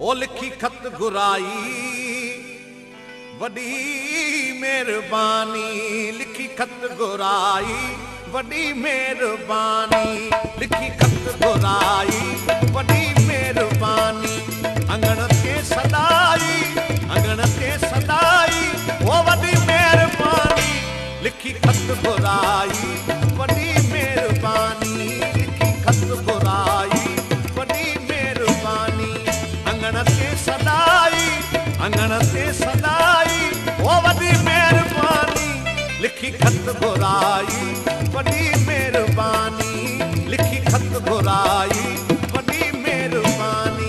ओ लिखी खत घुराई वडी मेहरबानी, लिखी खत घुराई वडी मेहरबानी, लिखी खत घुराई वडी मेहरबानी। अंगण के सदाई, अंगण के सदाई ओ वडी मेहरबानी, लिखी खत घुराई वडी मेहरबानी, लिखी खत घुराई वडी मेहरबानी। अंगण के सदाई, अंगण के सदाई ओ वडी मेहरबानी, लिखी खत घुराई वडी मेहरबानी, लिखी खत घुराई वडी मेहरबानी।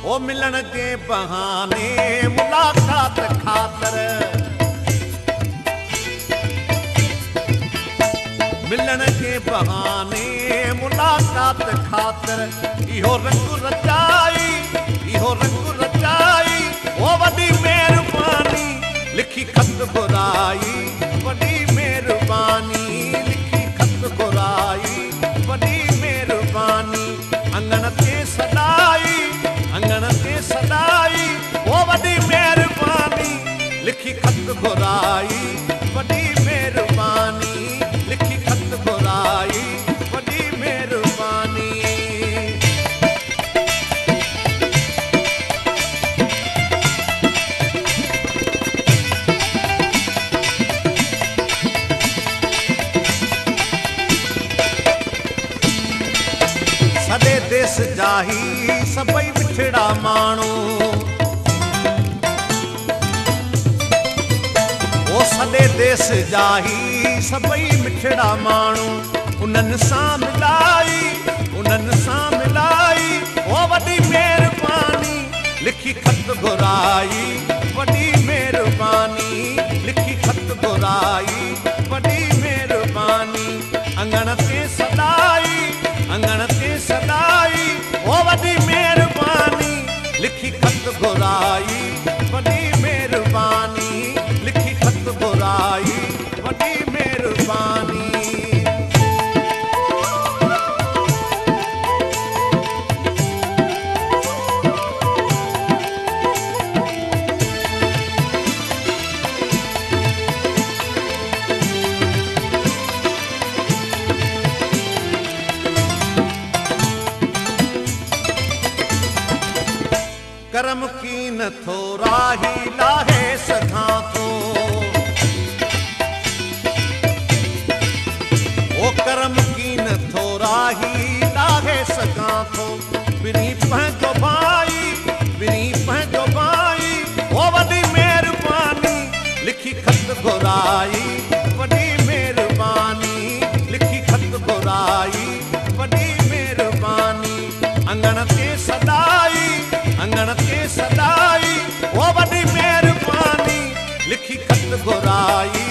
ओ मिलन के बहाने मुलाकात खातर, मिलन के बहाने मुलाकात खातर इहो रंग रचाई, इहो रंग रचाई ओ वडी मेहरबानी, लिखी खत घुराई वडी मेहरबानी, लिखी खत घुराई वडी मेहरबानी। अंगण के सदाई, अंगण के सदाई ओ वडी मेहरबानी, लिखी खत घुराई वडी मेहरबानी, लिखी खत घुराई वडी मेहरबानी। सदे देश जाही सबई मिठड़ा माण्हू, ओ सदे देश जाही सबई मिठड़ा माण्हू। उन्हनि सां मिलाई, उन्हनि सां मिलाई ओ वडी मेहरबानी, लिखी खत घुराई वडी मेहरबानी, लिखी खत घुराई वडी मेहरबानी। अंगण के सदाई, अंगण के सदाई ओ वडी मेहरबानी, लिखी खत घुराई वडी मेहरबानी, लिखी खत घुराई वडी मेहरबानी। करम की न थोरा ही लाहे सघां थो, ओ करम की न थोरा ही लाहे सघां थो। बिनी पंहिंजो भाई, बिनी पंहिंजो भाई ओ वडी मेहरबानी, लिखी खत घुराई वडी मेहरबानी, लिखी खत घुराई वडी मेहरबानी। अंगण के सदाई, अंगण के सदाई ओ वडी मेहरबानी, लिखी खत घुराई